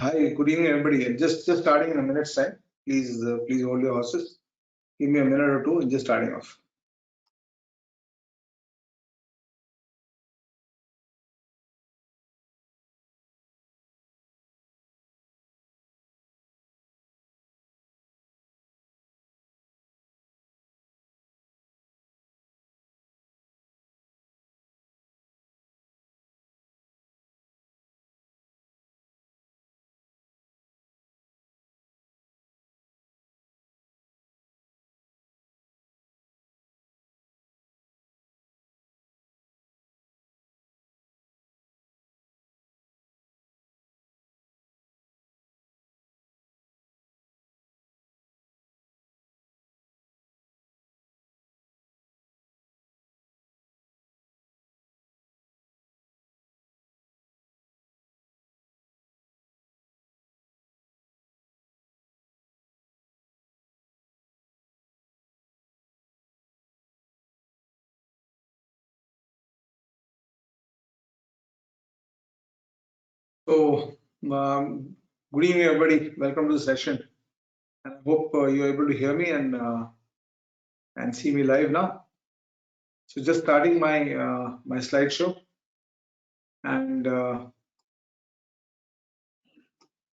Hi, good evening, everybody. Just starting in a minute's time. Please hold your horses. Give me a minute or two and just starting off. So, good evening, everybody. Welcome to the session. And I hope you're able to hear me and see me live now. So, just starting my slideshow, and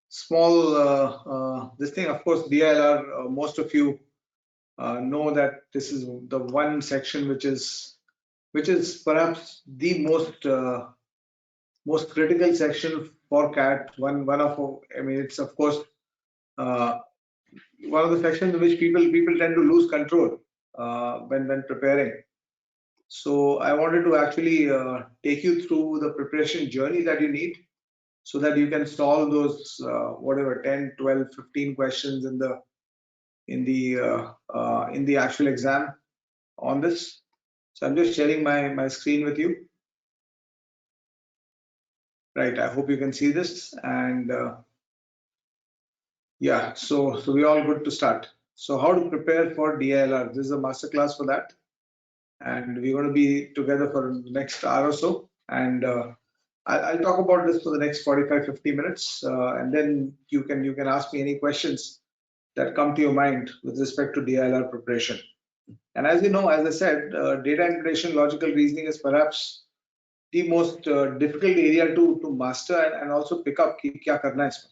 small this thing. Of course, DILR. Most of you know that this is the one section which is perhaps the most critical section for CAT. One of, I mean, it's of course uh, one of the sections in which people tend to lose control when preparing. So I wanted to actually take you through the preparation journey that you need, so that you can solve those whatever 10, 12, 15 questions in the actual exam on this. So I'm just sharing my screen with you. Right, I hope you can see this, and yeah, so we're all good to start. So how to prepare for DILR? This is a masterclass for that, and we're going to be together for the next hour or so, and I'll talk about this for the next 45-50 minutes, and then you can ask me any questions that come to your mind with respect to DILR preparation. And as you know, as I said, data integration, logical reasoning is perhaps the most difficult area to master and also pick up. Kya karna hai isme.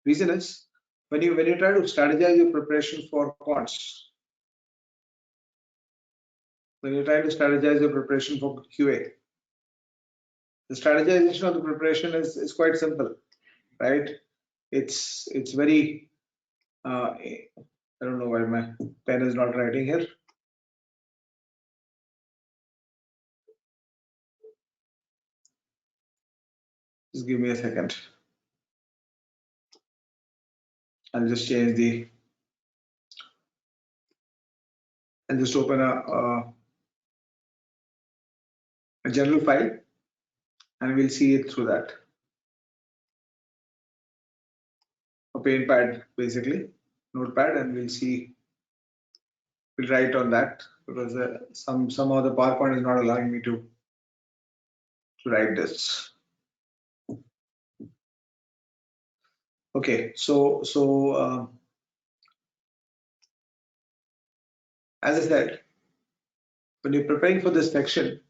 Reason is, when you try to strategize your preparation for quants, when you're trying to strategize your preparation for QA, the strategization of the preparation is quite simple, right? It's very I don't know why my pen is not writing here. Just give me a second. I'll just change the and just open a general file, and we'll see it through that. A paint pad, basically, notepad, and we'll see. We'll write on that because somehow the PowerPoint is not allowing me to write this. Okay, so as I said, when you're preparing for this section,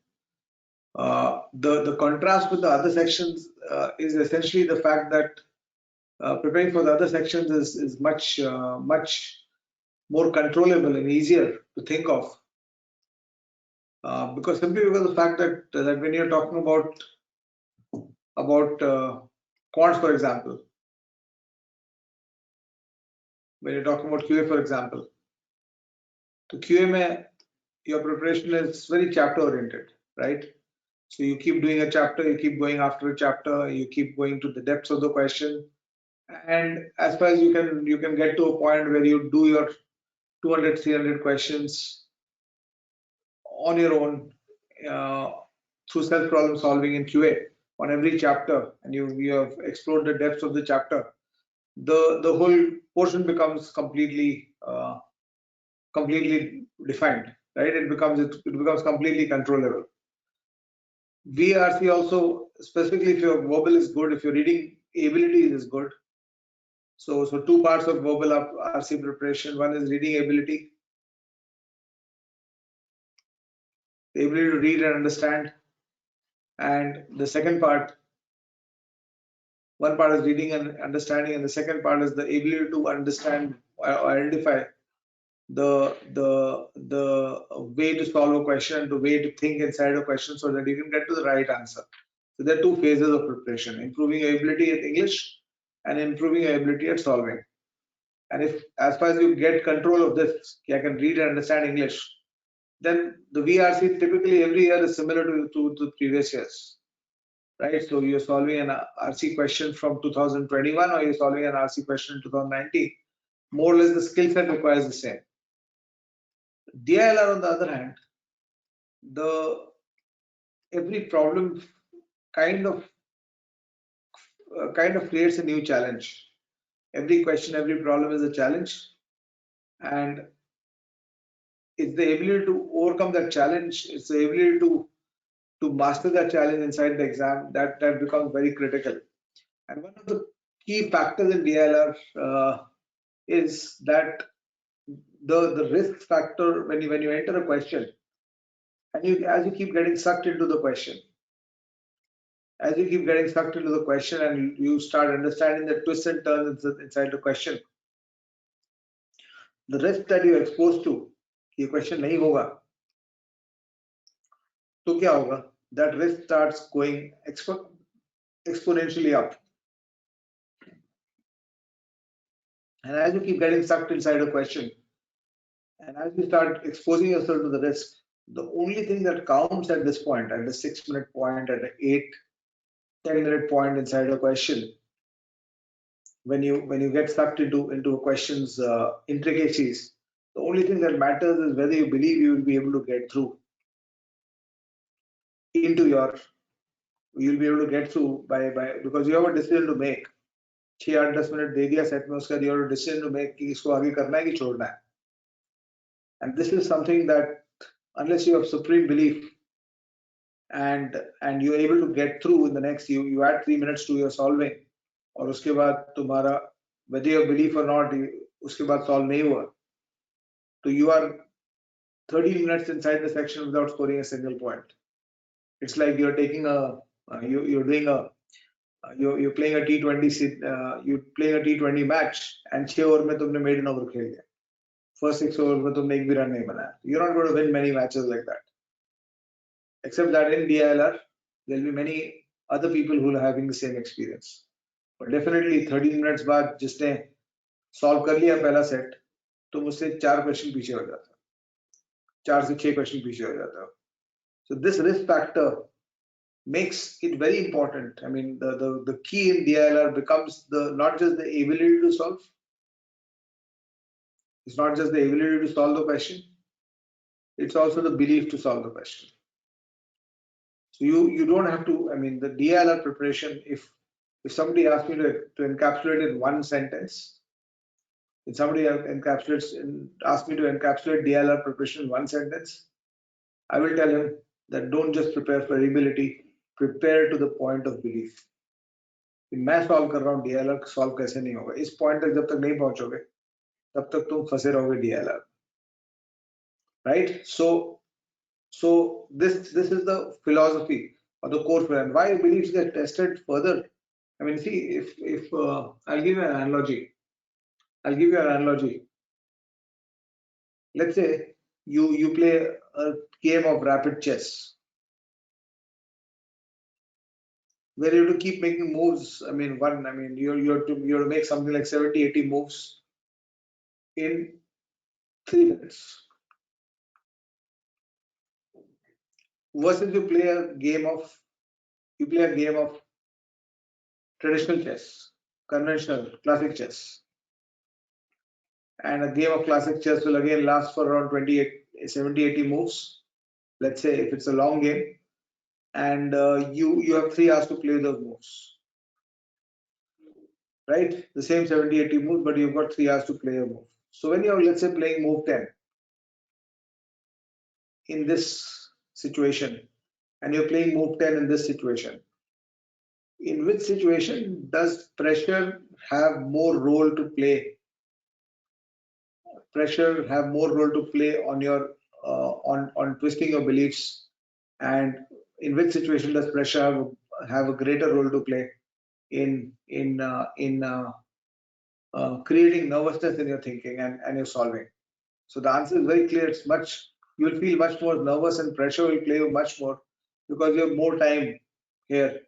the contrast with the other sections is essentially the fact that preparing for the other sections is much more controllable and easier to think of, because simply because of the fact that when you're talking about quants, for example, when you're talking about QA, for example, to QA, your preparation is very chapter oriented, right? So you keep doing a chapter, you keep going after a chapter, you keep going to the depths of the question, and as far as you can get to a point where you do your 200, 300 questions on your own through self problem solving in QA on every chapter, and you have explored the depths of the chapter. The whole portion becomes completely defined, right? It becomes completely controllable. VRC also, specifically if your verbal is good, if you're reading ability is good. So two parts of verbal RC preparation. One is reading ability, the ability to read and understand, and the second part, one part is reading and understanding, and the second part is the ability to understand or identify the way to solve a question, the way to think inside a question, so that you can get to the right answer. So there are two phases of preparation: improving your ability at English and improving your ability at solving. And if, as far as you get control of this, I can read and understand English, then the VRC typically every year is similar to the previous years, right? So you're solving an RC question from 2021, or you're solving an RC question in 2019. More or less, the skill set requires the same. DILR, on the other hand, every problem kind of creates a new challenge. Every question, every problem is a challenge, and it's the ability to overcome that challenge. It's the ability to master that challenge inside the exam that becomes very critical. And one of the key factors in DILR is that the risk factor when you enter a question, and as you keep getting sucked into the question, and you start understanding the twists and turns inside the question, the risk that you're exposed to, ये question नहीं होगा, तो क्या होगा? That risk starts going exponentially up. And as you keep getting sucked inside a question, and as you start exposing yourself to the risk, the only thing that counts at this point, at the 6-minute point, at the 8-10-minute point inside a question, when you get sucked into a question's intricacies, the only thing that matters is whether you believe you will be able to get through by because you have a decision to make. 6-8-10 minute दे दिया set में, उसका you have a decision to make कि इसको आगे करना है कि छोड़ना है. And this is something that unless you have supreme belief and you're able to get through in the next, you add 3 minutes to your solving, और उसके बाद तुम्हारा whether you have belief or not, उसके बाद solve नहीं हुआ, so you are 30 minutes inside the section without scoring a single point. It's like you're taking you're playing a T20 match, and 6 over में तुमने maiden over खेल लिया. First 6 overs में तुमने एक भी run नहीं बनाया. You're not going to win many matches like that. Except that in DILR, there'll be many other people who are having the same experience. But definitely 30 minutes बाद जिसने solve कर लिया पहला set, तुम उससे 4 question पीछे हो जाता, 4 से 6 question पीछे हो जाता. So this risk factor makes it very important. I mean, the key in DILR becomes not just the ability to solve. It's not just the ability to solve the question. It's also the belief to solve the question. So you don't have to. I mean, the DILR preparation. If somebody asks me to encapsulate in one sentence, if somebody asks me to encapsulate DILR preparation in one sentence, I will tell him that don't just prepare for ability, prepare to the point of belief. मैं solve कर रहा हूँ, DILR solve कैसे नहीं होगा? इस point तक जब तक नहीं पहुंचोगे, तब तक तुम फंसे रहोगे DILR, right? So this is the philosophy or the core for, and why beliefs get tested further. I mean, see, if I'll give you an analogy. Let's say you play a game of rapid chess, where you have to keep making moves. I mean, you have to make something like 70-80 moves in 3 minutes. Versus you play a game of traditional chess, conventional classic chess, and a game of classic chess will again last for around 70-80 moves. Let's say if it's a long game, and you have 3 hours to play those moves, right? The same 70-80 moves, but you've got 3 hours to play a move. So when you're, let's say, playing move 10 in this situation, and you're playing move 10 in this situation, in which situation does pressure have more role to play? Pressure have more role to play on your on twisting your beliefs, and in which situation does pressure have a greater role to play in creating nervousness in your thinking and your solving? So the answer is very clear. It's much, you will feel much more nervous and pressure will play much more because you have more time here.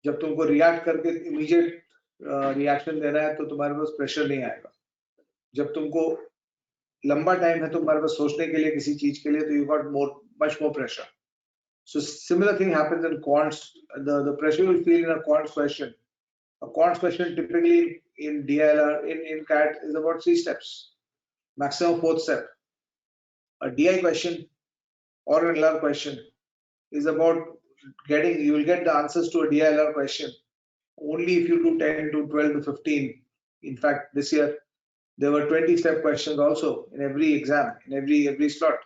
जब तुमको react करके immediate reaction देना है तो तुम्हारे पास pressure नहीं आएगा. जब तुमको लंबा टाइम है तुम्हारे पास सोचने के लिए किसी चीज के लिए तो you got much more pressure. So similar thing happens in quants. The pressure you will feel in a quants question. A quants question typically in DILR in CAT is about 3 steps, maximum 4th step. A DI question or an LR question is about getting, you will get the answers to a DILR question only if you do 10 to 12 to 15. In fact, this year there were 20-step questions also in every exam, in every slot.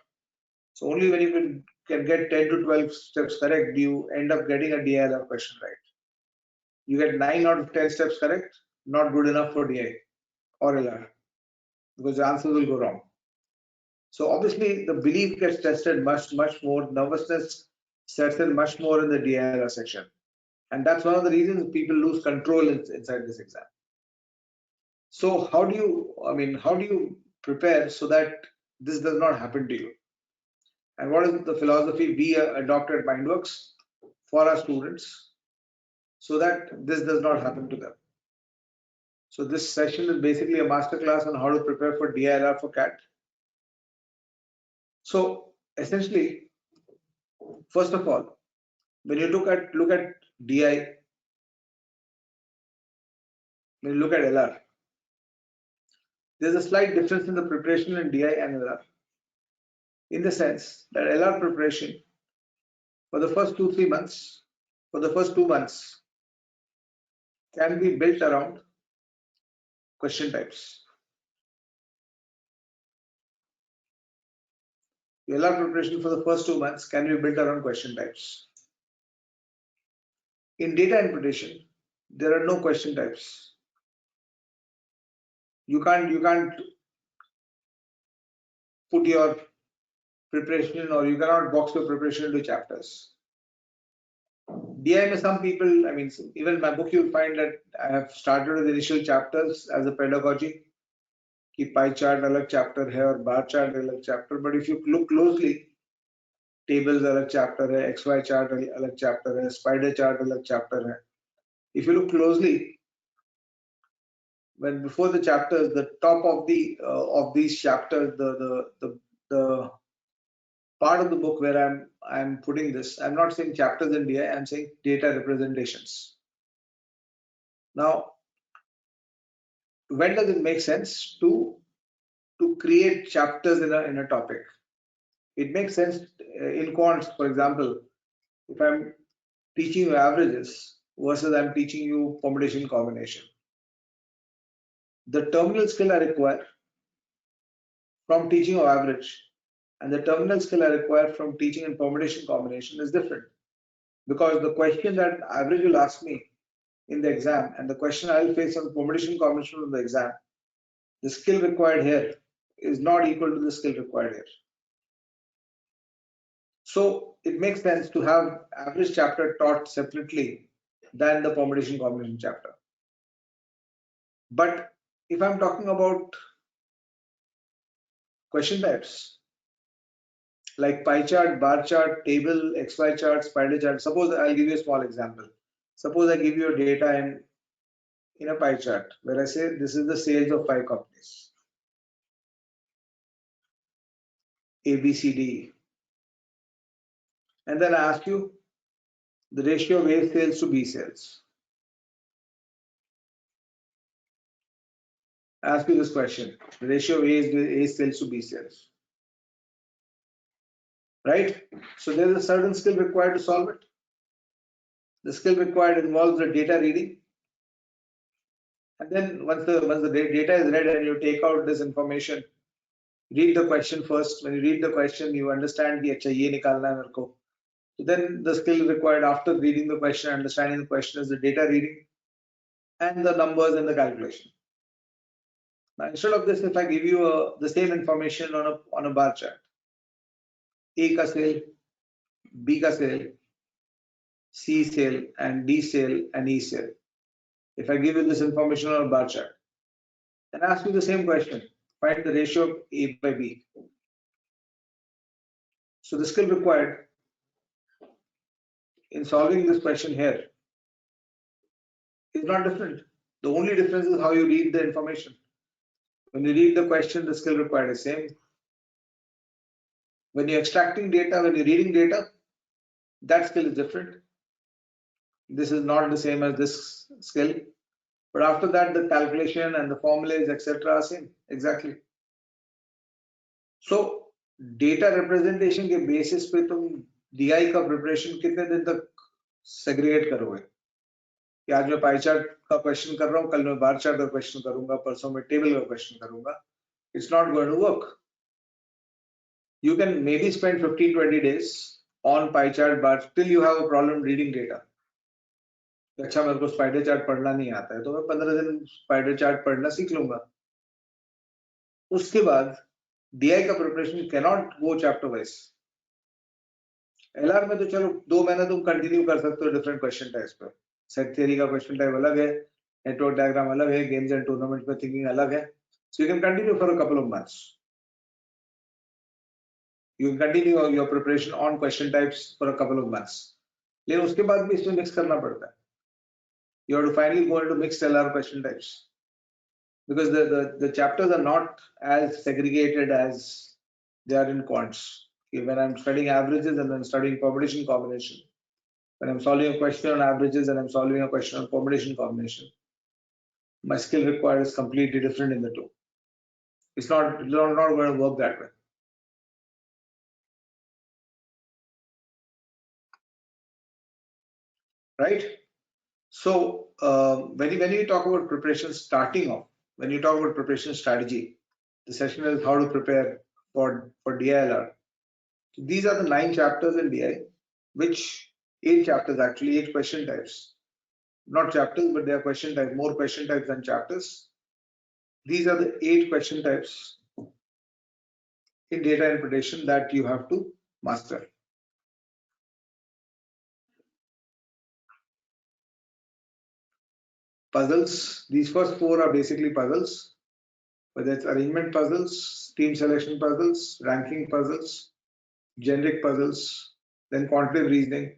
So only when you can get 10 to 12 steps correct do you end up getting a DILR question right. You get 9 out of 10 steps correct, not good enough for DI or LR because the answers will go wrong. So obviously the belief gets tested much more. Nervousness sets in much more in the DILR section, and that's one of the reasons people lose control inside this exam. So how do you prepare so that this does not happen to you? And what is the philosophy we adopt at Mindworks for our students so that this does not happen to them? So this session is basically a masterclass on how to prepare for DILR for CAT. So essentially, first of all, when you look at DI, when you look at LR, there's a slight difference in the preparation in DI and LR, in the sense that LR preparation for the first 2 months can be built around question types. The LR preparation for the first 2 months can be built around question types. In data interpretation, there are no question types. You can't put your preparation or you cannot box your preparation into chapters. DI, some people, even in my book, you'll find that I have started with initial chapters as a pedagogy. कि pie chart अलग chapter है और bar chart अलग chapter, but if you look closely, tables अलग chapter है, XY chart अलग chapter है, spider chart अलग chapter है. If you look closely, when before the chapters, the top of these chapters, the part of the book where I'm putting this, I'm not saying chapters in DI, I'm saying data representations. Now, when does it make sense to create chapters in a topic? It makes sense in quants, for example, if I'm teaching you averages versus I'm teaching you permutation combination. The terminal skill I require from teaching of average and the terminal skill I require from teaching in permutation combination is different, because the question that average will ask me in the exam and the question I will face on permutation combination in the exam, the skill required here is not equal to the skill required here. So it makes sense to have average chapter taught separately than the permutation combination chapter. But if I'm talking about question types like pie chart, bar chart, table, XY chart, spider chart, suppose I'll give you a small example. Suppose I give you a data in a pie chart where I say this is the sales of 5 companies, A, B, C, D, E. And then I ask you the ratio of A sales to B sales. I ask you this question, the ratio of A sales to B sales. Right? So there's a certain skill required to solve it. The skill required involves the data reading. And then once the data is read and you take out this information, read the question first. When you read the question, you understand कि अच्छा ये निकालना है मेरे को. So then the skill required after reading the question, understanding the question, is the data reading and the numbers and the calculation. Now, instead of this, if I give you the same information on a bar chart, A ka sale, B ka sale, C sale, and D sale, and E sale. If I give you this information on a bar chart and ask you the same question, find the ratio of A by B. So the skill required in solving this question here is not different. The only difference is how you read the information. When you read the question, the skill required is same. When you're extracting data, when you're reading data, that skill is different. This is not the same as this skill. But after that, the calculation and the formulas, etc. are same, exactly. So data representation के basis पे तुम DI का preparation कितने दिन तक segregate करोगे? कि आज मैं pie chart का question कर रहा हूँ, कल मैं bar chart का question करूँगा, परसों मैं table का question करूँगा. It's not going to work. You can maybe spend 15-20 days on pie chart bar till you have a problem reading data. अच्छा मेरे को spider chart पढ़ना नहीं आता है तो मैं 15 दिन spider chart पढ़ना सीख लूँगा. उसके बाद DI का preparation cannot go chapter wise. LR में तो चलो 2 महीना तुम कंटिन्यू कर सकते हो डिफरेंट क्वेश्चन टाइप्स पे. सेट थ्योरी का क्वेश्चन टाइप अलग है, नेटवर्क डायग्राम अलग है, गेम्स एंड टूर्नामेंट पे थिंकिंग अलग है. So you can continue for a couple of months. You can continue your preparation on question types for a couple of months. लेकिन उसके बाद भी इसमें मिक्स करना पड़ता है. You have to finally go into mixed LR question types because the chapters are not as segregated as they are in quants. When I'm studying averages and then studying permutation combination, when I'm solving a question on averages and I'm solving a question on permutation combination, my skill required is completely different in the two. It's not going to work that way. Right? So when you talk about preparation starting off, when you talk about preparation strategy, the session is how to prepare for DILR. So these are the 9 chapters in DI, which 8 chapters actually, 8 question types. Not chapters, but they are question types, more question types than chapters. These are the 8 question types in data interpretation that you have to master. Puzzles, these first 4 are basically puzzles, whether it's arrangement puzzles, team selection puzzles, ranking puzzles, generic puzzles, then quantitative reasoning,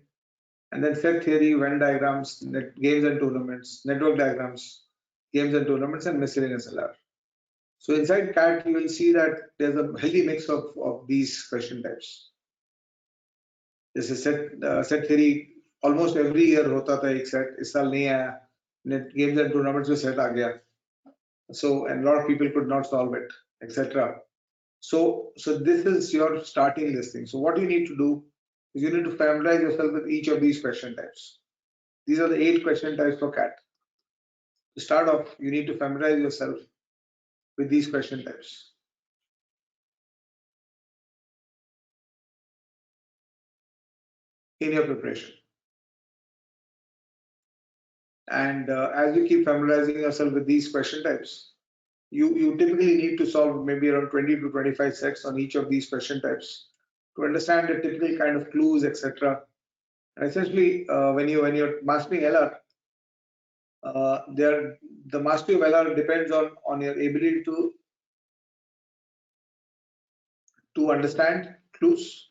and then set theory, Venn diagrams, games and tournaments, network diagrams, games and tournaments, and miscellaneous LR. So inside CAT, you will see that there's a healthy mix of these question types. This is set theory. Almost every year होता था एक set. इस साल नहीं आया. Games and tournaments में set आ गया. So and a lot of people could not solve it, etc. So this is your starting listing. So what you need to do is you need to familiarize yourself with each of these question types. These are the 8 question types for CAT. To start off, you need to familiarize yourself with these question types. In your preparation. And as you keep familiarizing yourself with these question types, you typically need to solve maybe around 20 to 25 sets on each of these question types to understand the typical kind of clues, etc. And essentially, when you're mastering LR, the mastery of LR depends on your ability to understand clues.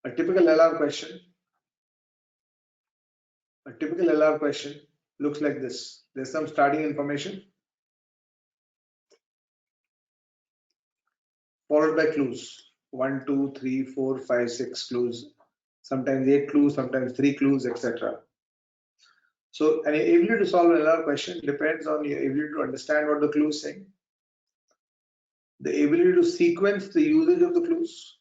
A typical LR question looks like this. There's some starting information followed by clues. 1, 2, 3, 4, 5, 6 clues. Sometimes 8 clues, sometimes 3 clues, etc. So an ability to solve an LR question depends on your ability to understand what the clue is saying, the ability to sequence the usage of the clues,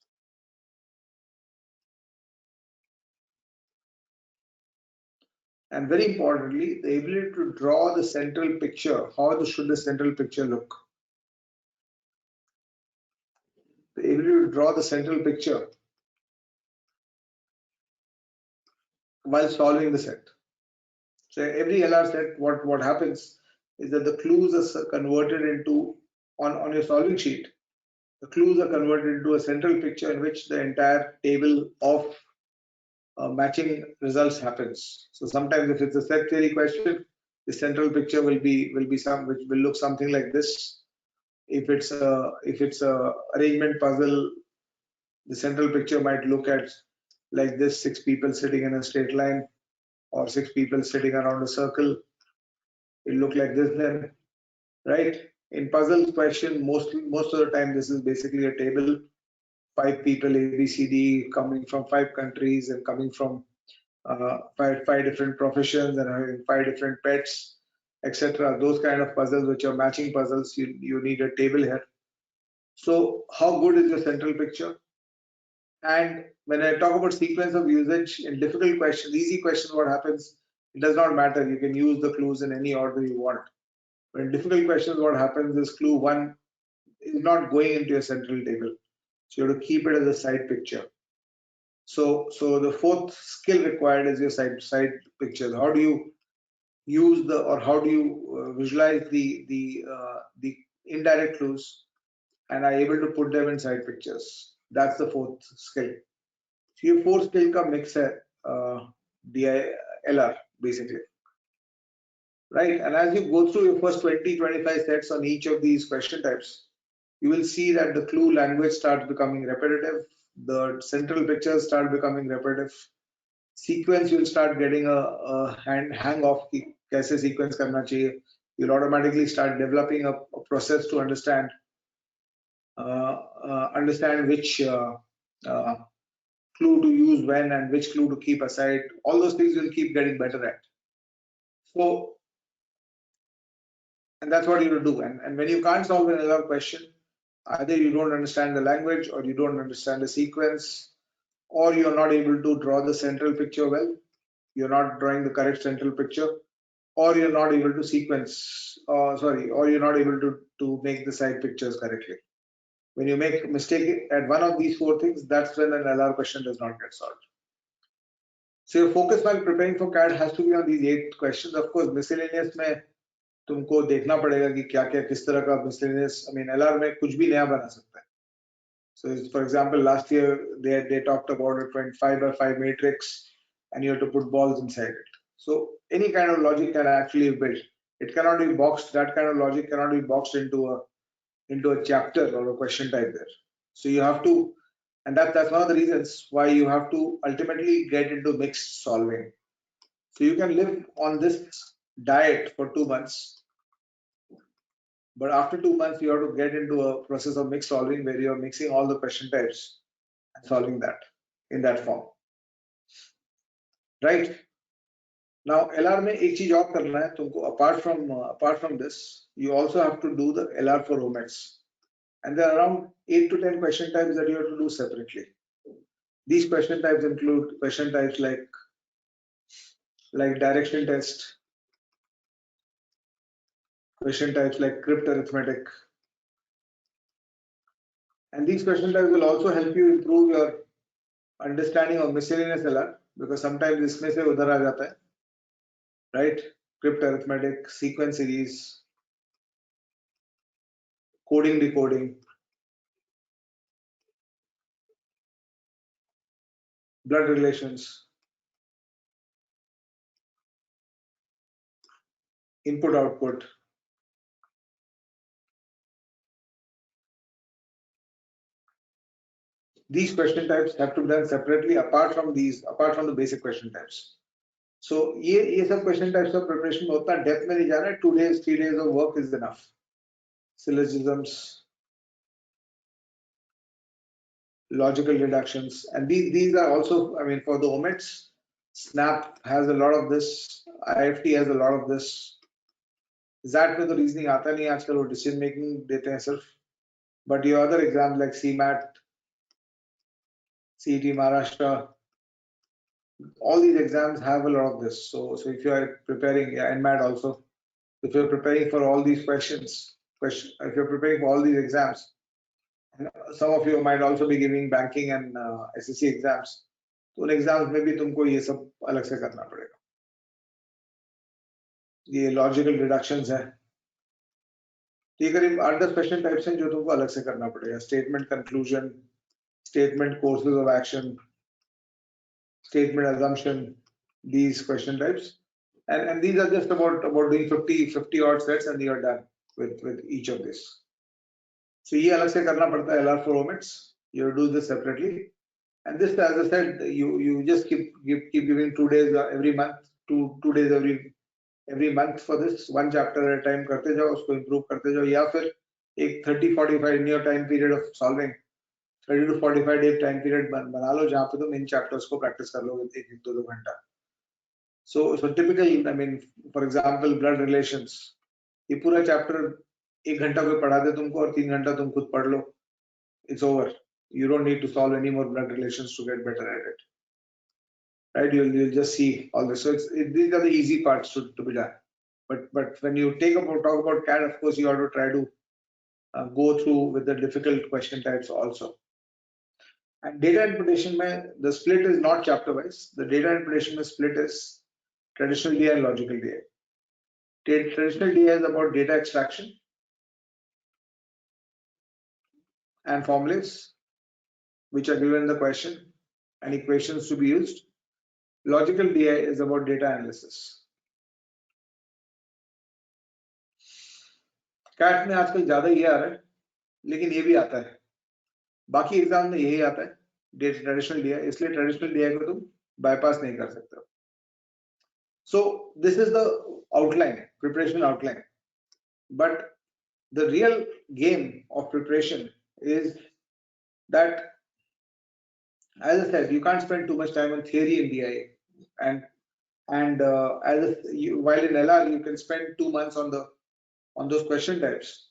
and very importantly, the ability to draw the central picture. How should the central picture look? The ability to draw the central picture while solving the set. So every LR set, what happens is that the clues are converted into, on your solving sheet, the clues are converted into a central picture in which the entire table of matching results happens. So sometimes if it's a set theory question, the central picture will be some which will look something like this. If it's a arrangement puzzle, the central picture might look at like this: 6 people sitting in a straight line, or 6 people sitting around a circle. It look like this then, right? In puzzle question, most of the time this is basically a table: 5 people A, B, C, D, coming from 5 countries and coming from five different professions and having 5 different pets, etc. Those kind of puzzles, which are matching puzzles, you need a table here. So how good is your central picture? And when I talk about sequence of usage in difficult questions, easy questions, what happens? It does not matter. You can use the clues in any order you want. But in difficult questions, what happens is clue 1 is not going into your central table. So you have to keep it as a side picture. So the fourth skill required is your side pictures. How do you use how do you visualize the indirect clues and are able to put them in side pictures? That's the fourth skill. So ये 4 skill का mix है DILR basically, right? And as you go through your first 20-25 sets on each of these question types, you will see that the clue language starts becoming repetitive, the central pictures start becoming repetitive, sequence you'll start getting a hang of कि कैसे sequence करना चाहिए. You'll automatically start developing a process to understand which clue to use when and which clue to keep aside. All those things you'll keep getting better at. So, and that's what you will do. And when you can't solve an LR question, either you don't understand the language, or you don't understand the sequence, or you're not able to draw the central picture well, you're not drawing the correct central picture, or you're not able to sequence, or you're not able to make the side pictures correctly. When you make a mistake at one of these 4 things, that's when an LR question does not get solved. So your focus while preparing for CAD has to be on these 8 questions. Of course, miscellaneous में तुमको देखना पड़ेगा कि क्या क्या किस तरह का miscellaneous, I mean LR में कुछ भी नया बना सकता है. So for example, last year they talked about a 25 by 5 matrix and you have to put balls inside it. So any kind of logic can actually be built. It cannot be boxed. That kind of logic cannot be boxed into a chapter or a question type there. So you have to, and that's one of the reasons why you have to ultimately get into mixed solving. So you can live on this diet for 2 months, but after 2 months you have to get into a process of mixed solving where you're mixing all the question types and solving that in that form, right? Now LR में एक चीज और करना है तुमको, apart from this, you also have to do the LR for omits, and there are around 8 to 10 question types that you have to do separately. These question types include question types like direction test, question types like crypt arithmetic, and these question types will also help you improve your understanding of miscellaneous LR, because sometimes इसमें से उधर आ जाता है, right? Crypt arithmetic, sequence series, coding decoding, blood relations, input output. These question types have to be done separately apart from the basic question types. So ये सब question types of preparation में उतना depth में नहीं जाना है. 2 days, 3 days of work is enough. Syllogisms, logical deductions, and these are also, I mean, for the omits, SNAP has a lot of this, IFT has a lot of this. ZAT में तो reasoning आता नहीं आजकल, वो decision making देते हैं सिर्फ. But your other exams like CMAT, CET Maharashtra, all these exams have a lot of this. So if you are preparing, NMAT also, if you're preparing for all these questions, if you're preparing for all these exams, and some of you might also be giving banking and SSC exams, तो उन exams में भी तुमको ये सब अलग से करना पड़ेगा। ये लॉजिकल डिडक्शंस है, ये करीब 8-10 क्वेश्चन टाइप्स हैं जो तुमको अलग से करना पड़ेगा। Statement conclusion, statement courses of action, statement assumption, these question types, and these are just about doing 50 odd sets and you're done with each of this. So ये अलग से करना पड़ता है LR for omits. You do this separately, and this, as I said, you just keep giving 2 days every month, two days every month for this, one chapter at a time करते जाओ, उसको improve करते जाओ, या फिर एक 30-45 in your time period of solving 30 to 45 day time period बना लो जहां पे तुम इन चैप्टर्स को प्रैक्टिस कर लोगे 1-2 घंटा। So typical, I mean, for example, blood relations, ये पूरा चैप्टर 1 घंटा कोई पढ़ा दे तुमको और 3 घंटा तुम खुद पढ़ लो, it's over. You don't need to solve any more blood relations to get better at it, right? You'll just see all this. So these are the easy parts to be done. But when you talk about CAD, of course, you have to try to go through with the difficult question types also. And data interpretation mein, the split is not chapter wise. The data interpretation mein split is traditional DI and logical DI. Traditional DI is about data extraction and formulas which are given in the question and equations to be used. Logical DI is about data analysis. CAT में आजकल ज्यादा ये आ रहा है, लेकिन ये भी आता है, बाकी एग्जाम में यही आता है ट्रेडिशनल DI, इसलिए ट्रेडिशनल DI को तुम बाईपास नहीं कर सकते हो। So this is the outline, preparation outline, but the real game of preparation is that, as I said, you can't spend too much time on theory in DI, and while in LR you can spend 2 months on those question types.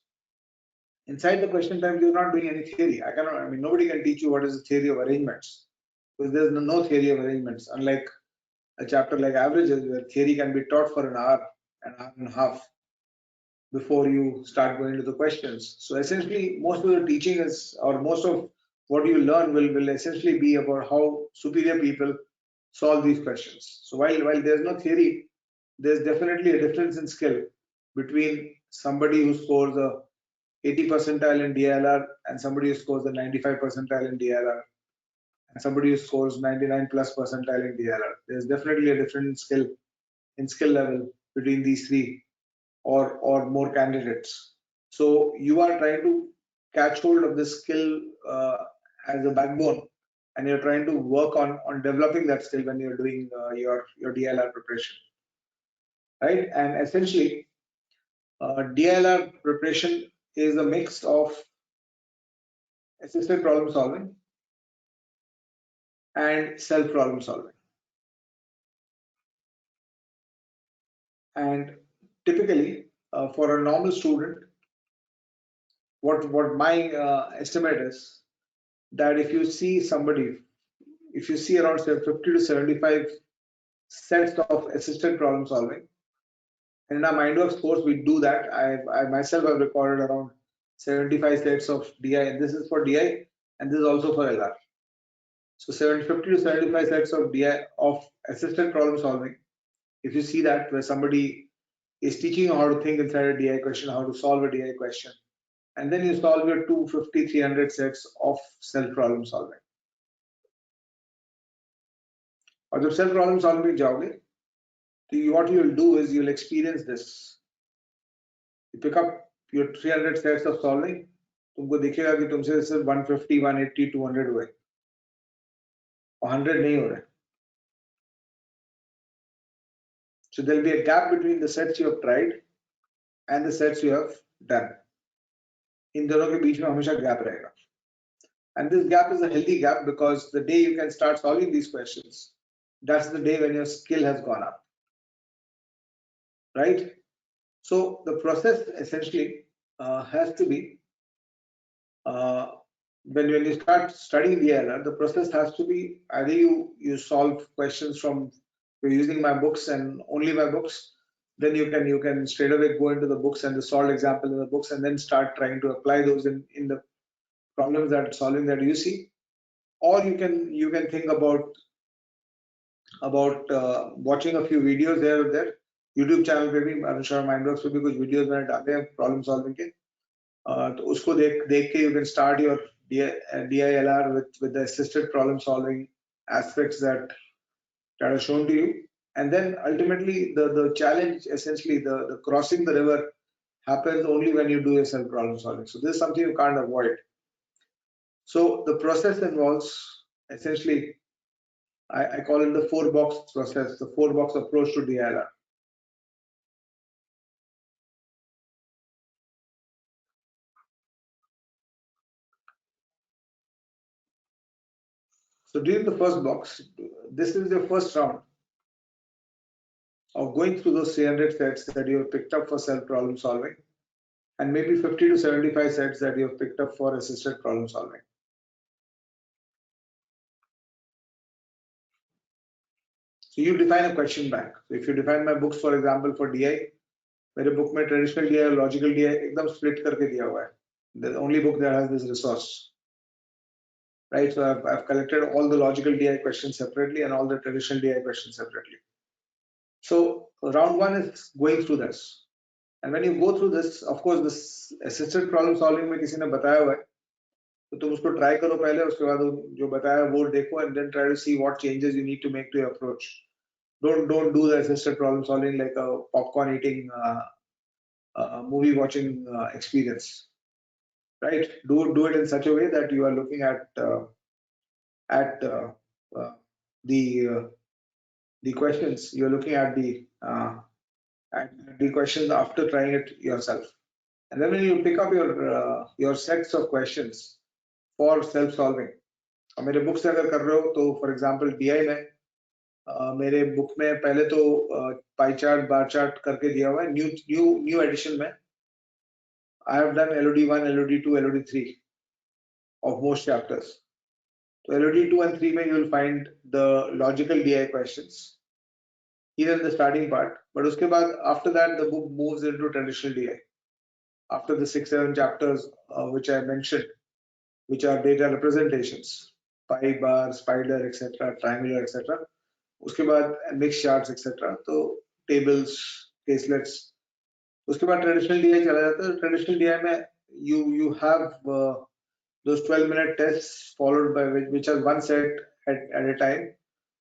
Inside the question type, you're not doing any theory. I mean, nobody can teach you what is the theory of arrangements, because there's no theory of arrangements, unlike a chapter like averages, where theory can be taught for an hour and a half before you start going to the questions. So essentially, most of the teaching is, or most of what you learn will essentially be about how superior people solve these questions. So while there's no theory, there's definitely a difference in skill between somebody who scores a 80 percentile in DILR and somebody who scores a 95 percentile in DILR and somebody who scores 99 plus percentile in DILR. There's definitely a different skill level between these three or more candidates. So you are trying to catch hold of this skill as a backbone, and you're trying to work on developing that skill when you're doing your DILR preparation, right? And essentially, DILR preparation is a mix of assisted problem solving and self problem solving. And typically, for a normal student, what my estimate is that if you see around 50 to 75 sets of assisted problem solving, and in our MindWorks course we do that. I myself have recorded around 75 sets of DI, and this is for DI, and this is also for LR. So 50 to 75 sets of DI of assisted problem solving. If you see that, where somebody is teaching you how to think inside a DI question, how to solve a DI question, and then you solve your 250, 300 sets of self problem solving. और जब self problem solving में जाओगे, तो what you will do is you will experience this. You pick up your 300 sets of solving, तुमको दिखेगा कि तुमसे सिर्फ 150, 180, 200 हुए, 100 नहीं हो रहे. So there will be a gap between the sets you have tried and the sets you have done. इन दोनों के बीच में हमेशा gap रहेगा. And this gap is a healthy gap, because the day you can start solving these questions, that's the day when your skill has gone up, right? So the process essentially has to be, when you start studying DILR, the process has to be either you solve questions from, you're using my books and only my books, then you can straight away go into the books and the solved example in the books, and then start trying to apply those in the problems that you see. Or you can think about about watching a few videos here or there. YouTube channel पे भी अरुण शर्मा माइंडवर्क्स पे भी कुछ videos मैंने डाले हैं problem solving के, तो उसको देख के you can start your DILR with the assisted problem solving aspects that are shown to you. And then ultimately the challenge, essentially the crossing the river, happens only when you do your self problem solving. So this is something you can't avoid. So the process involves essentially, I call it the 4-box process, the 4-box approach to DILR. So during the first box, this is your first round of going through those 300 sets that you have picked up for self problem solving, and maybe 50 to 75 sets that you have picked up for assisted problem solving. So you define a question bank. So if you define my books, for example, for DI, मेरे book में traditional DI और logical DI एकदम split करके दिया हुआ है. The only book that has this resource, right? So I've collected all the logical DI questions separately and all the traditional DI questions separately. So round one is going through this. And when you go through this, of course, this assisted problem solving में किसी ने बताया हुआ है, तो तुम उसको try करो पहले, उसके बाद जो बताया वो देखो, and then try to see what changes you need to make to your approach. Don't do the assisted problem solving like a popcorn eating, movie watching experience, right? Do it in such a way that you are looking at the questions. You're looking at the questions after trying it yourself. And then when you pick up your sets of questions for self-solving, और मेरे book से अगर कर रहे हो तो for example DI में मेरे बुक में पहले तो पाई चार्ट बार चार्ट करके दिया हुआ है. न्यू एडिशन में I have done LOD1, LOD2, LOD3 of most chapters. So LOD2 and 3 में you will find the logical DI questions here in the starting part, but उसके बाद after that the book moves into traditional DI. After the 6-7 chapters which I mentioned, which are data representations, pie, bar, spider, etc., triangular, etc. उसके बाद mixed charts, etc. तो tables, caselets. उसके बाद traditional DI चला जाता है. Traditional DI में you have those 12-minute tests followed by which are one set at a time.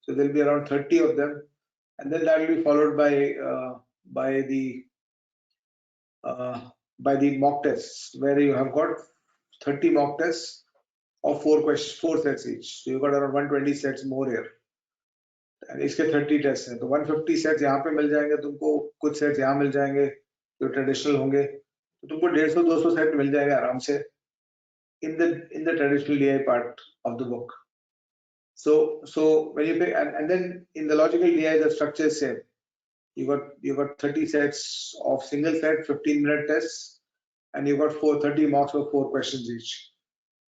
So there will be around 30 of them, and then that will be followed by the mock tests, where you have got 30 mock tests of 4 sets each. So you've got around 120 sets more here. And इसके 30 tests हैं, तो 150 sets यहाँ पे मिल जाएंगे तुमको, कुछ sets यहाँ मिल जाएंगे जो traditional होंगे, तो तुमको 150-200 set मिल जाएंगे आराम से in the traditional DI part of the book. So when you pick, and then in the logical DI the structure is same. You got 30 sets of single set 15-minute tests, and you got 30 marks of 4 questions each.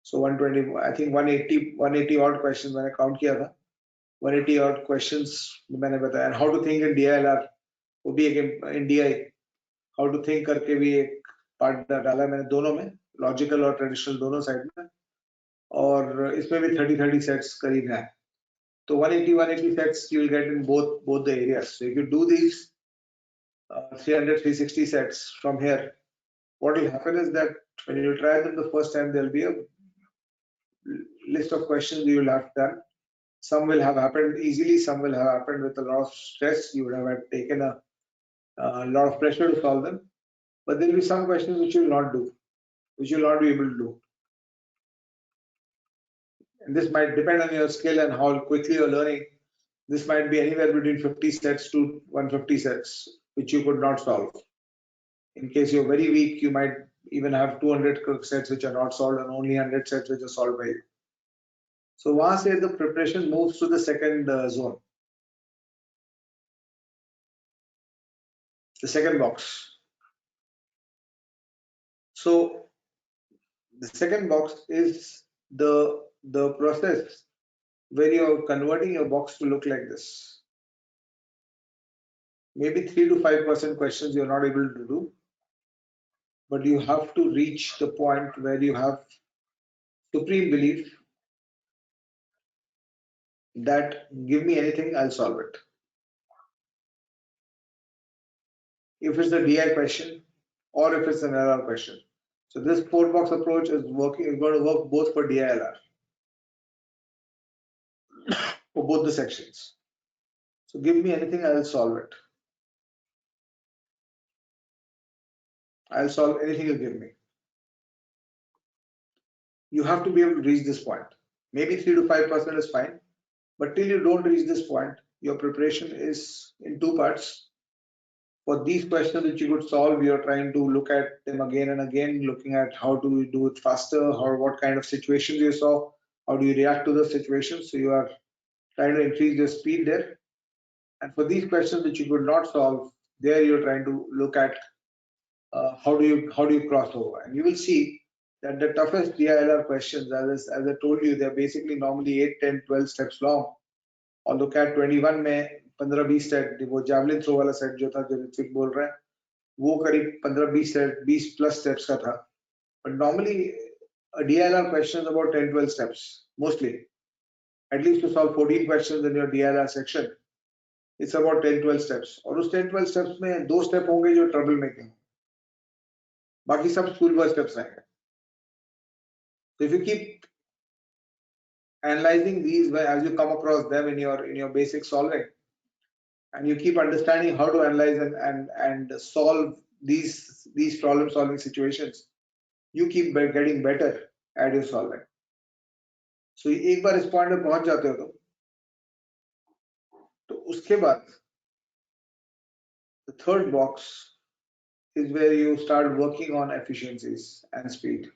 So 120, I think 180 odd questions मैंने count किया था. 180 odd questions मैंने बताया. And how to think in DILR, वो भी एक in DI, how to think करके भी एक part डाला मैंने दोनों में, logical और traditional दोनों side में, और इसमें भी 30 sets करीब हैं. So 180 sets you will get in both the areas. So if you do these 360 sets from here, what will happen is that when you try them the first time, there will be a list of questions you will have done. Some will have happened easily, some will have happened with a lot of stress. You would have taken a lot of pressure to solve them. But there will be some questions which you will not do, which you will not be able to do. And this might depend on your skill and how quickly you're learning. This might be anywhere between 50 sets to 150 sets, which you could not solve. In case you're very weak, you might even have 200 sets which are not solved and only 100 sets which are solved by you. So वहां से the preparation moves to the second zone, the second box. So the second box is the process where you're converting your box to look like this. Maybe 3 to 5% questions you're not able to do, but you have to reach the point where you have supreme belief that give me anything, I'll solve it. If it's a DI question or if it's an LR question. So this 4-box approach is going to work both for DILR, for both the sections. So give me anything, I'll solve it. I'll solve anything you give me. You have to be able to reach this point. Maybe 3 to 5% is fine, but till you don't reach this point, your preparation is in 2 parts. For these questions which you could solve, you're trying to look at them again and again, looking at how do you do it faster, or what kind of situations you saw, how do you react to the situations. So you are trying to increase your speed there. And for these questions which you could not solve, there you're trying to look at how do you cross over. And you will see that the toughest DILR questions, as I told you, they're basically normally 8, 10, 12 steps long. Although CAT 21 में 15-20 set, वो javelin throw वाला set जो था, जो ऋत्विक बोल रहा है, वो करीब 15-20 सेट, 20 plus steps का था. But normally a DILR question is about 10-12 steps mostly. At least to solve 14 questions in your DILR section, it's about 10-12 steps. और उस 10-12 steps में 2 step होंगे जो trouble making, बाकी सब school work steps रहेंगे. So if you keep analyzing these as you come across them in your basic solving, and you keep understanding how to analyze and solve these problem solving situations, you keep getting better at your solving. So एक बार इस point पे पहुंच जाते हो तो उसके बाद the third box is where you start working on efficiencies and speed.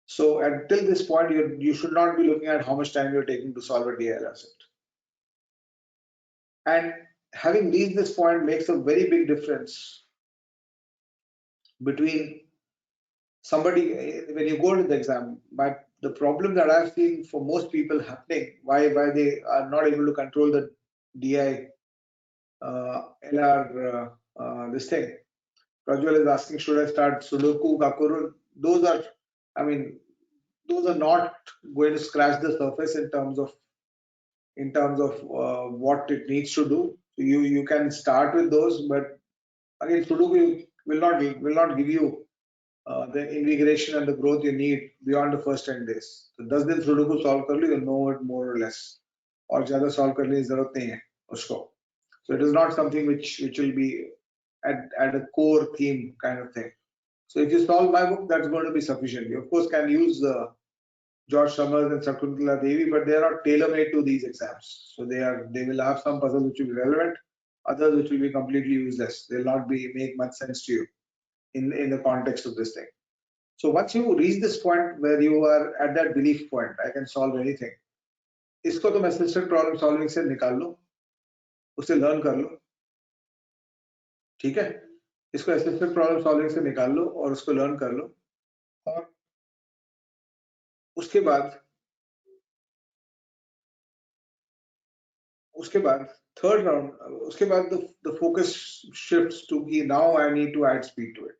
So until this point, you should not be looking at how much time you're taking to solve a DILR set. And having reached this point makes a very big difference between somebody when you go to the exam. But the problem that I've seen for most people happening, why they are not able to control the DI LR this thing. Prajwal is asking, should I start Sudoku, Kakuru? Those are not going to scratch the surface in terms of what it needs to do. So you can start with those, but again, Sudoku will not give you the invigoration and the growth you need beyond the first 10 days. So 10 दिन Sudoku solve कर लो, you know it more or less. और ज़्यादा solve करने की ज़रूरत नहीं है उसको. So it is not something which will be at a core theme kind of thing. So if you solve my book, that's going to be sufficient. You of course can use George Summers and Shakuntala Devi, but they are not tailor-made to these exams. So they will have some puzzles which will be relevant, others which will be completely useless. They'll not make much sense to you in the context of this thing. So once you reach this point where you are at that belief point, I can solve anything. इसको तो मैं assisted problem solving से निकाल लो, उसे learn कर लो, ठीक है? इसको assisted problem solving से निकाल लो और उसको learn कर लो, और उसके बाद third round, उसके बाद the focus shifts to now I need to add speed to it.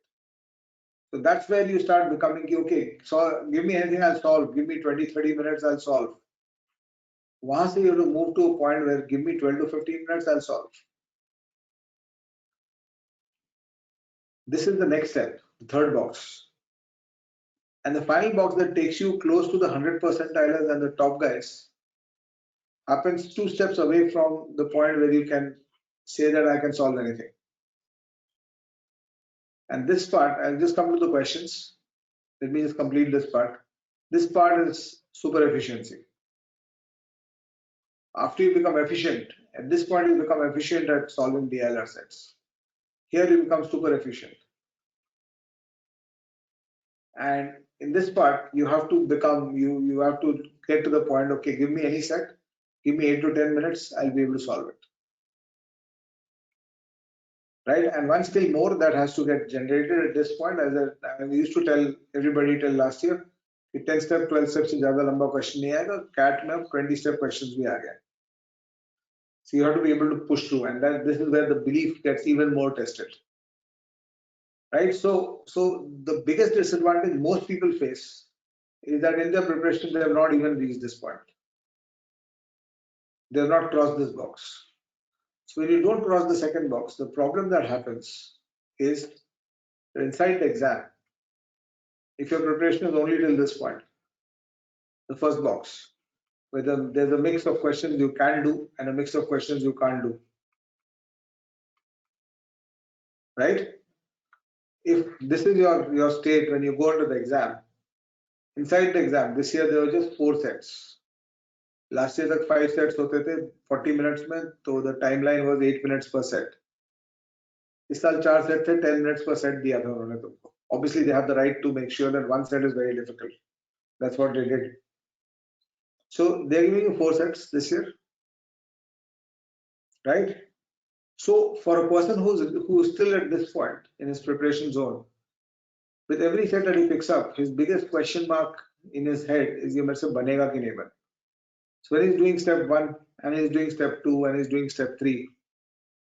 So that's where you start becoming okay, so give me anything, I'll solve. Give me 20-30 minutes, I'll solve. वहां से you have to move to a point where give me 12 to 15 minutes, I'll solve. This is the next step, the third box. And the final box that takes you close to the 100 percentiles and the top guys happens 2 steps away from the point where you can say that I can solve anything. And this part, I'll just come to the questions. Let me just complete this part. This part is super efficiency. After you become efficient, at this point you become efficient at solving DILR sets. Here you become super efficient. And in this part, you have to become, you have to get to the point, okay, give me any set, give me 8 to 10 minutes, I'll be able to solve it. Right? And one skill more that has to get generated at this point, as I used to tell everybody till last year, 10 step, 12 steps से ज़्यादा लंबा question नहीं आएगा, CAT में 20 step questions भी आ गए. So you have to be able to push through, and then this is where the belief gets even more tested. Right? So the biggest disadvantage most people face is that in their preparation they have not even reached this point. they have not crossed this box. So when you don't cross the second box, the problem that happens is that inside the exam, if your preparation is only till this point, the first box, where there's a mix of questions you can do and a mix of questions you can't do, right? If this is your state when you go into the exam, inside the exam, this year there were just 4 sets. Last year तक 5 sets होते थे 40 minutes में, तो the timeline was 8 minutes per set. इस साल 4 set थे 10 minutes per set दिया था उन्होंने तुमको. Obviously they have the right to make sure that one set is very difficult. That's what they did. So they're giving you 4 sets this year, right? So for a person who's still at this point in his preparation zone, with every set that he picks up, his biggest question mark in his head is ये मेरे से बनेगा कि नहीं बने. So when he's doing step 1 and he's doing step 2 and he's doing step 3,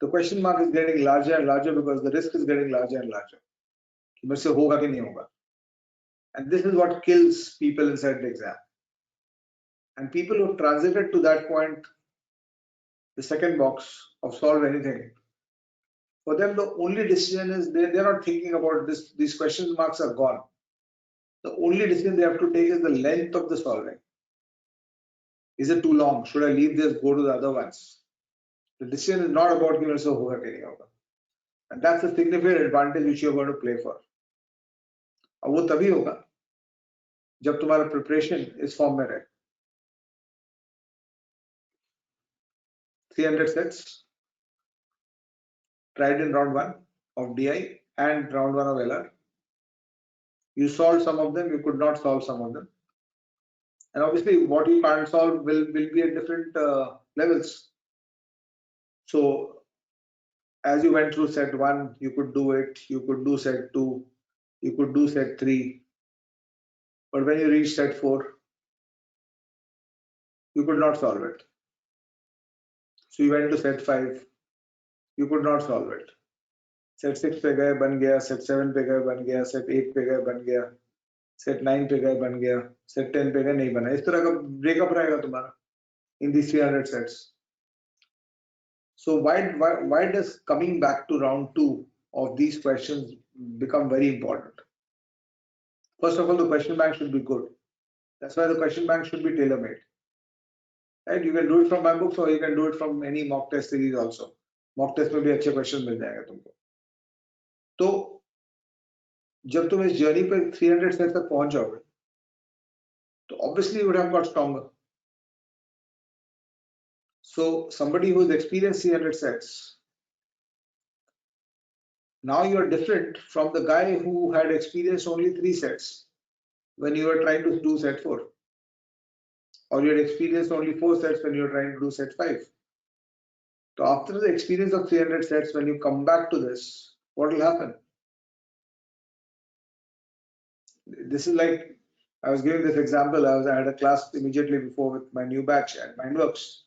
the question mark is getting larger and larger because the risk is getting larger and larger. कि मेरे से होगा कि नहीं होगा. And this is what kills people inside the exam. And people who transited to that point, the second box of solve anything, for them the only decision is they're not thinking about this. These question marks are gone. The only decision they have to take is the length of the solving. Is it too long? Should I leave this, go to the other ones? The decision is not about कि मेरे से होगा कि नहीं होगा. And that's a significant advantage which you're going to play for. और वो तभी होगा जब तुम्हारा preparation इस form में रहे. 300 sets tried in round 1 of DI and round 1 of LR. You solved some of them, you could not solve some of them. And obviously what you can't solve will be at different levels. So as you went through set 1, you could do it, you could do set 2, you could do set 3. But when you reach set 4, you could not solve it. So you went to set 5, you could not solve it. Set 6 पे गए बन गया, set 7 पे गए बन गया, set 8 पे गए बन गया, set 9 पे गए बन गया, set 10 पे गए नहीं बना. इस तरह का breakup रहेगा तुम्हारा in these 300 sets. So why does coming back to round 2 of these questions become very important? First of all, the question bank should be good. That's why the question bank should be tailor-made. Right? You can do it from my books or you can do it from any mock test series also. Mock test में भी अच्छे questions मिल जाएंगे तुमको. तो जब तुम इस journey पे 300 सेट तक पहुंच जाओगे, तो obviously you would have got stronger. So somebody who's experienced 300 sets, now you are different from the guy who had experienced only 3 sets when you were trying to do set 4, or you had experienced only 4 sets when you were trying to do set 5. So after the experience of 300 sets, when you come back to this, what will happen? This is like, I was giving this example. I had a class immediately before with my new batch at Mindworks.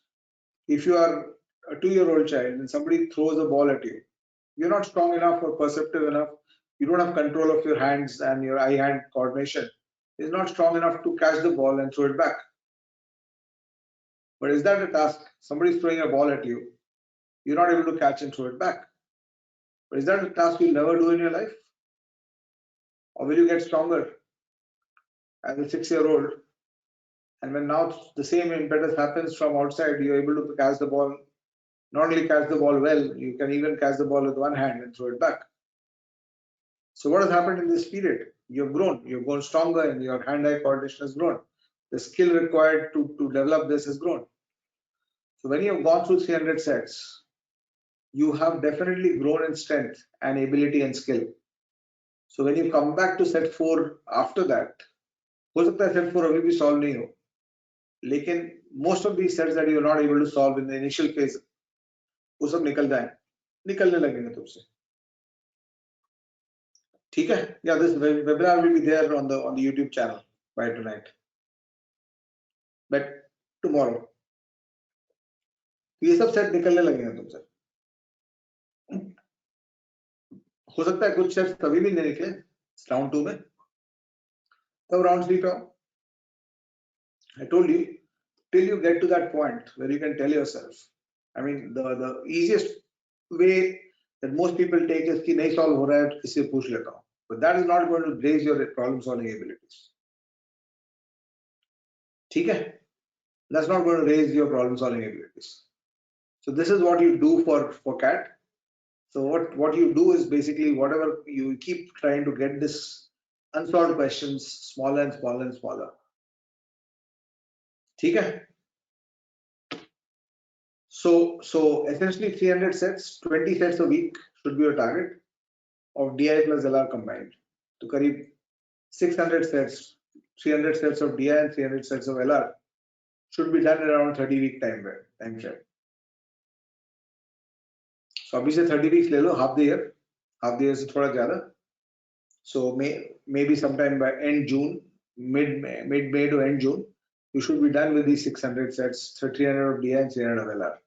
If you are a 2-year-old child and somebody throws a ball at you, you're not strong enough or perceptive enough, you don't have control of your hands and your eye-hand coordination, is not strong enough to catch the ball and throw it back. But is that a task? Somebody's throwing a ball at you, you're not able to catch and throw it back. But is that a task you'll never do in your life? Or will you get stronger as a 6-year-old? And when now the same impetus happens from outside, you're able to catch the ball, not only catch the ball well, you can even catch the ball with one hand and throw it back. So what has happened in this period? You've grown stronger and your hand-eye coordination has grown. The skill required to develop this has grown. So when you have gone through 300 sets, you have definitely grown in strength and ability and skill. So when you come back to set 4 after that, हो सकता है set 4 अभी भी solve नहीं हो, लेकिन most of these sets that you are not able to solve in the initial phase, वो सब निकलने लगेंगे तुमसे. ठीक है? Yeah, this webinar will be there on the YouTube channel by tonight. But tomorrow, ये सब सेट निकलने लगेंगे तुमसे. हो सकता है कुछ सेट्स कभी भी नहीं निकले राउंड 2 में, तब राउंड 3 पे आओ. I told you till you get to that point where you can tell yourself. I mean, the easiest way that most people take is कि नहीं solve हो रहा है किसी से पूछ लेता हूँ. But that is not going to raise your problem solving abilities. ठीक है? That's not going to raise your problem solving abilities. So this is what you do for CAT. So what you do is basically whatever you keep trying to get this unsolved questions smaller and smaller and smaller. ठीक है? So essentially 300 sets, 20 sets a week should be your target of DI plus LR combined. To करीब 600 sets, 300 sets of DI and 300 sets of LR should be done around 30-week time frame. So अभी से 30 weeks ले लो, half the year से थोड़ा ज़्यादा. So maybe sometime by end June, mid-May to end June, you should be done with these 600 sets, 300 of DI and 300 of LR.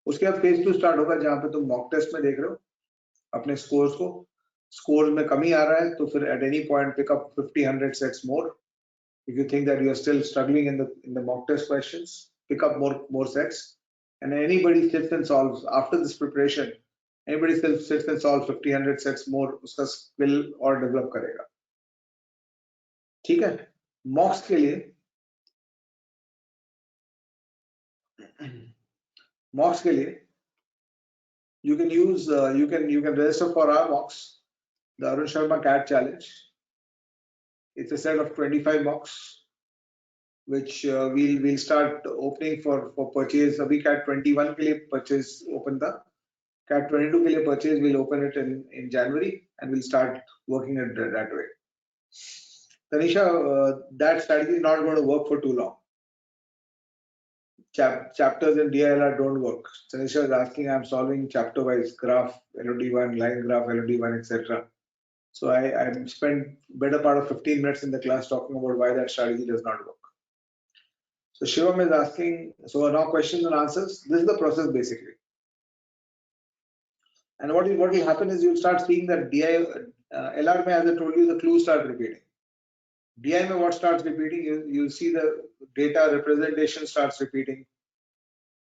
उसके बाद phase 2 start होगा जहाँ पे तुम mock test में देख रहे हो अपने scores को. Scores में कमी आ रहा है तो फिर at any point pick up 50-100 sets more. If you think that you are still struggling in the mock test questions, pick up more sets. And anybody sits and solves after this preparation. Anybody sits and solves 50-100 sets more, उसका skill और develop करेगा. ठीक है? Mocks के लिए you can use you can register for our mocks, the Arun Sharma CAT challenge. It's a set of 25 mocks, which we'll start opening for purchase. अभी CAT 21 के लिए purchase open था. CAT 22 के लिए purchase we'll open it in January and we'll start working it that way. Tanisha, that strategy is not going to work for too long. Chapters in DILR don't work. Tanisha is asking, I'm solving chapter wise graph, LOD1, line graph, LOD1, etc. So I spent better part of 15 minutes in the class talking about why that strategy does not work. So Shivam is asking, so now questions and answers. This is the process basically. And what will happen is you'll start seeing that LR mein, as I told you, the clues start repeating. DI mein what starts repeating, you'll see the data representation starts repeating.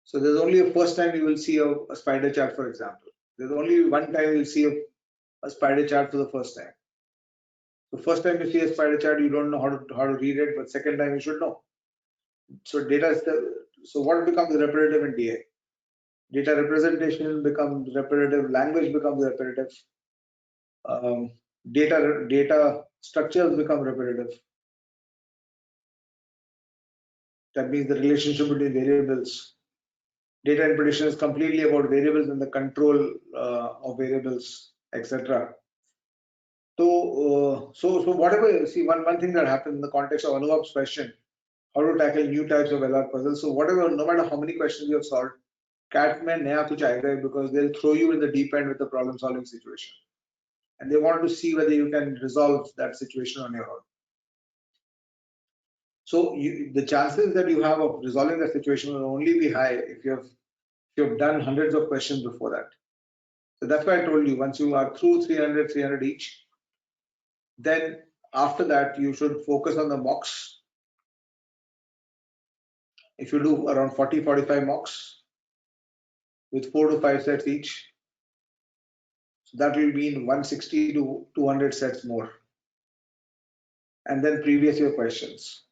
So there's only a first time you will see a spider chart, for example. There's only one time you'll see a spider chart for the first time. The first time you see a spider chart, you don't know how to read it, but second time you should know. So so what becomes repetitive in DI? Data representation becomes repetitive, language becomes repetitive, data structures become repetitive. That means the relationship between variables. Data interpretation is completely about variables and the control of variables, etc. So whatever, see, one thing that happened in the context of Anubhav's question, how to tackle new types of LR puzzles. So whatever, no matter how many questions you have solved, CAT में नया कुछ आएगा because they'll throw you in the deep end with the problem solving situation. And they want to see whether you can resolve that situation on your own. So the chances that you have of resolving that situation will only be high if you have done hundreds of questions before that. So that's why I told you, once you are through 300 each, then after that you should focus on the mocks. If you do around 40-45 mocks with 4 to 5 sets each, so that will mean 160 to 200 sets more. And then previous year questions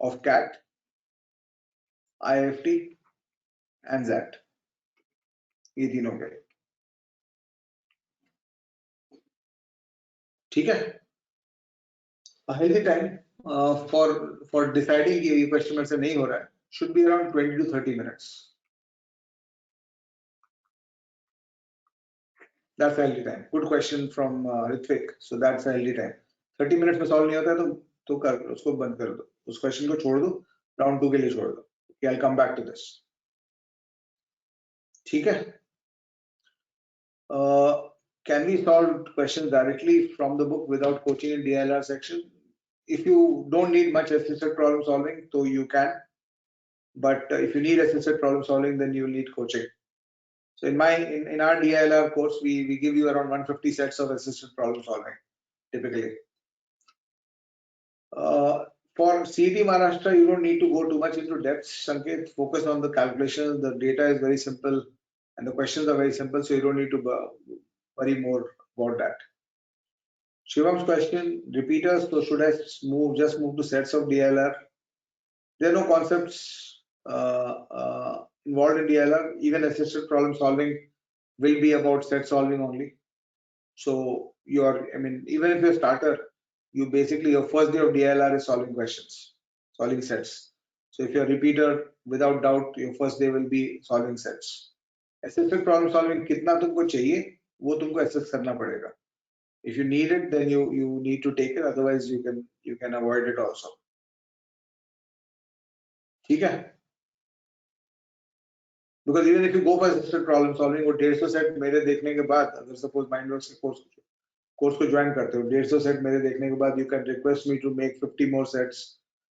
of CAT, IFT and ZAT. ये तीन हो गए. ठीक है? A healthy time for deciding कि ये question में से नहीं हो रहा है should be around 20 to 30 minutes. That's a healthy time. Good question from Ritvik. So that's a healthy time. 30 minutes में solve नहीं होता है तो कर उसको बंद कर दो. उस question को छोड़ दो. Round 2 के लिए छोड़ दो. Okay, I'll come back to this. ठीक है? Can we solve questions directly from the book without coaching in DILR section? If you don't need much assisted problem solving, so you can. But if you need assisted problem solving, then you need coaching. So in our DILR course, we give you around 150 sets of assisted problem solving, typically. For CET Maharashtra, you don't need to go too much into depth. Sanket, focus on the calculations. The data is very simple and the questions are very simple, so you don't need to worry more about that. Shivam's question, repeaters, so should I just move to sets of DILR? There are no concepts involved in DILR. Even assisted problem solving will be about set solving only. So even if you're a starter, you basically, your first day of DILR is solving questions, solving sets. So if you're a repeater, without doubt, your first day will be solving sets. Assisted problem solving, कितना तुमको चाहिए, वो तुमको assess करना पड़ेगा. If you need it, then you need to take it. Otherwise, you can avoid it also. ठीक है? Because even if you go for assisted problem solving, वो 150 सेट मेरे देखने के बाद, अगर suppose Mindworks के कोर्स को ज्वाइन करते हो, 150 सेट मेरे देखने के बाद, you can request me to make 50 more sets,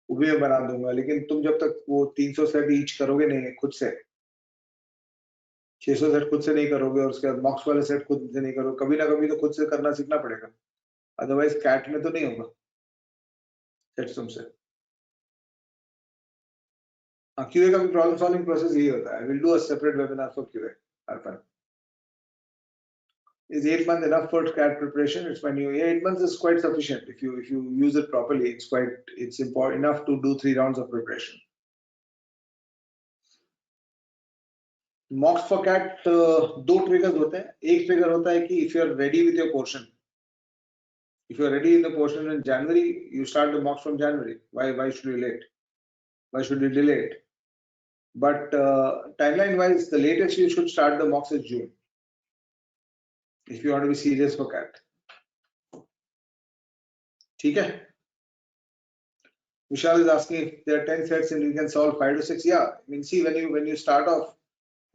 वो भी मैं बना दूंगा. लेकिन तुम जब तक वो 300 सेट ईच करोगे नहीं खुद से, 600 सेट खुद से नहीं करोगे और उसके बाद मॉक्स वाले सेट खुद से नहीं करोगे, कभी ना कभी तो खुद से करना सीखना पड़ेगा. अदरवाइज कैट में तो नहीं होगा सेट तुमसे. QA का भी प्रॉब्लम सॉल्विंग प्रोसेस यही होता है. I will do a separate webinar for QA. Is 8 months enough for CAT preparation? It's when 8 months is quite sufficient if you use it properly. It's important enough to do 3 rounds of preparation. Mocks for CAT दो triggers होते हैं. एक trigger होता है कि if you are ready with your portion. If you are ready in the portion in January, you start the mocks from January. Why should you late? Why should you delay it? But timeline wise, the latest you should start the mocks is June. If you want to be serious for CAT. ठीक है? Vishal is asking if there are 10 sets and you can solve 5 to 6. Yeah, I mean, see, when you start off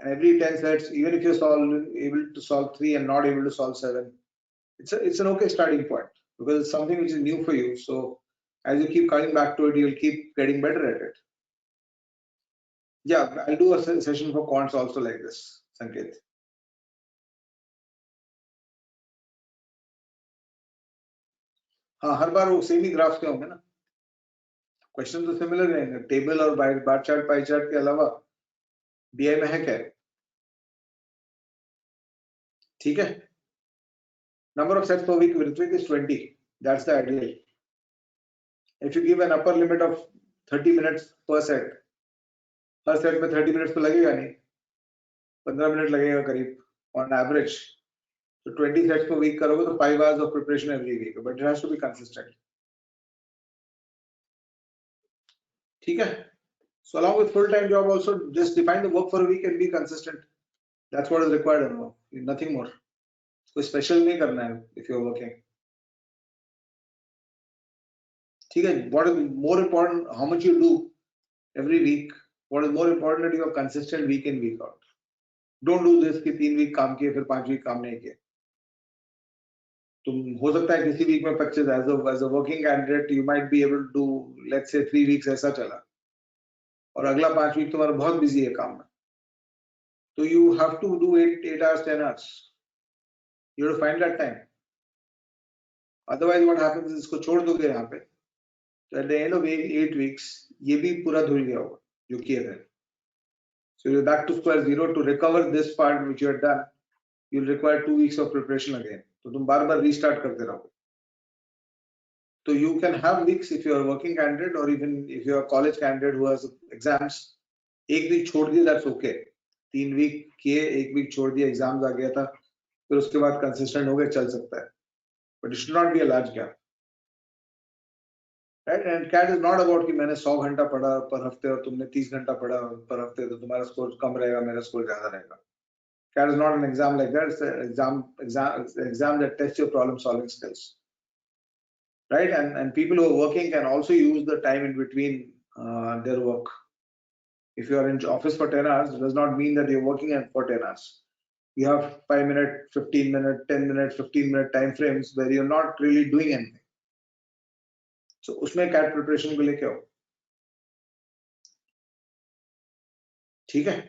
and every 10 sets, even if you're able to solve 3 and not able to solve 7, it's an okay starting point because it's something which is new for you. So as you keep coming back to it, you'll keep getting better at it. Yeah, I'll do a session for quants also like this, Sanket. हाँ, हर बार वो same ही graph के होंगे ना. Question तो similar रहेंगे. Table और bar chart pie chart के अलावा बीआई में है क्या? ठीक है. Number of sets per week with Ritwik is 20. That's the ideal. If you give an upper limit of 30 minutes per set, her set में 30 मिनट्स तो लगेगा नहीं, 15 मिनट लगेगा करीब on average. So 20 sets per week करोगे तो 5 hours of preparation every week, but it has to be consistent. ठीक है. So along with full-time job also, just define the work for a week and be consistent. That's what is required. Nothing more. कोई special नहीं करना है if you're working. ठीक है. What is more important? How much you do every week. What is more important that you are consistent week in week out. Don't do this कि 3 week काम किए फिर 5 week काम नहीं किए. तुम हो सकता है किसी week में 25 as a working candidate you might be able to do let's say 3 weeks ऐसा चला और अगला 5 week तुम्हारा बहुत busy है काम में. So you have to do 8 hours 10 hours. You have to find that time. Otherwise what happens is इसको छोड़ दोगे यहाँ पे. So at the end of 8 weeks ये भी पूरा धुल गया होगा जो किए थे. So you're back to square zero. To recover this part which you have done, you'll require 2 weeks of preparation again. So तुम बार-बार restart करते रहोगे. So you can have weeks if you're a working candidate or even if you're a college candidate who has exams. एक week छोड़ दिया, that's okay. 3 week किए, 1 week छोड़ दिया, exams आ गया था, फिर उसके बाद consistent हो गए, चल सकता है. But it should not be a large gap. Right? And CAT is not about कि मैंने 100 घंटा पढ़ा पर हफ्ते और तुमने 30 घंटा पढ़ा पर हफ्ते तो तुम्हारा स्कोर कम रहेगा, मेरा स्कोर ज्यादा रहेगा. CAT is not an exam like that. It's an exam that tests your problem solving skills. Right? And people who are working can also use the time in between their work. If you are in office for 10 hours, it does not mean that you're working for 10 hours. You have 5 minute, 15 minute, 10 minute, 15 minute time frames where you're not really doing anything. So उसमें CAT preparation को लेके आओ. ठीक है.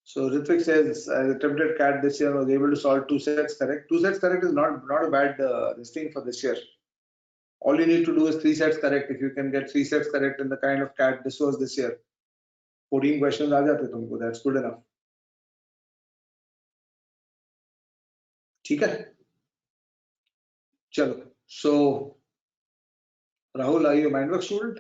So Ritvik says I attempted CAT this year and was able to solve 2 sets correct. 2 sets correct is not a bad this thing for this year. All you need to do is 3 sets correct. If you can get 3 sets correct in the kind of CAT this was this year, 14 questions आ जाते तुमको. That's good enough. ठीक है. चलो. So Rahul, are you a Mindwork student?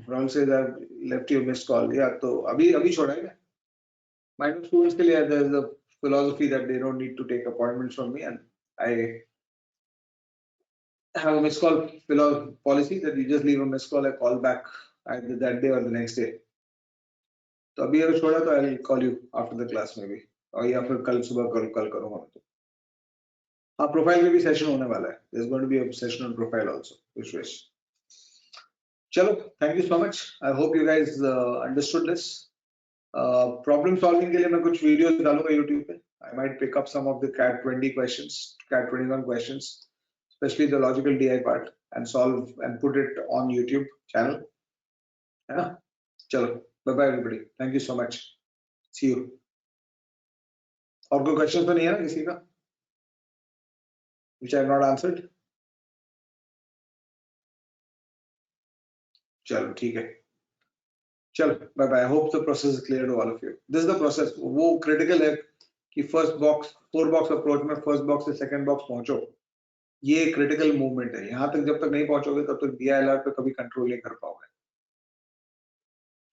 Rahul says I've left you a missed call. Yeah, तो अभी छोड़ा है क्या? Mindwork students के लिए there is a philosophy that they don't need to take appointments from me, and I have a missed call policy that you just leave a missed call, I call back either that day or the next day. तो अभी अगर छोड़ा तो I'll call you after the class maybe, और या फिर कल सुबह कल करूँगा मैं तो. हाँ, प्रोफाइल में भी सेशन होने वाला है. There's going to be a session on profile also. Vishwesh. चलो, thank you so much. I hope you guys understood this. Problem solving के लिए मैं कुछ वीडियोस डालूंगा YouTube पे. I might pick up some of the CAT 20 questions, CAT 21 questions, especially the logical DI part, and solve and put it on YouTube channel. है ना? चलो, bye bye everybody. Thank you so much. See you. और कोई question तो नहीं है ना किसी का? Which I have not answered. चलो ठीक है. चलो bye bye. I hope the process is clear to all of you. This is the process. वो critical है कि first box, 4 box approach में first box से second box पहुंचो. ये critical movement है. यहाँ तक जब तक नहीं पहुंचोगे तब तक DILR पे कभी कंट्रोल नहीं कर पाओगे.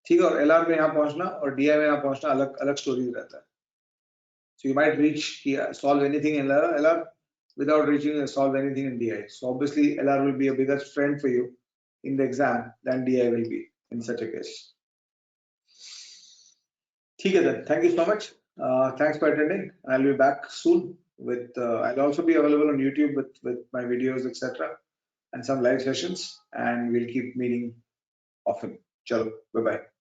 ठीक है. और LR में यहाँ पहुंचना और DI में यहाँ पहुंचना अलग अलग स्टोरी रहता है. So you might reach solve anything in LR without reaching solve anything in DI. So obviously LR will be a bigger friend for you in the exam than DI will be in such a case. ठीक है then. Thank you so much. Thanks for attending. I'll be back soon with. I'll also be available on YouTube with my videos, etc., and some live sessions. And we'll keep meeting often. Chalo, bye bye.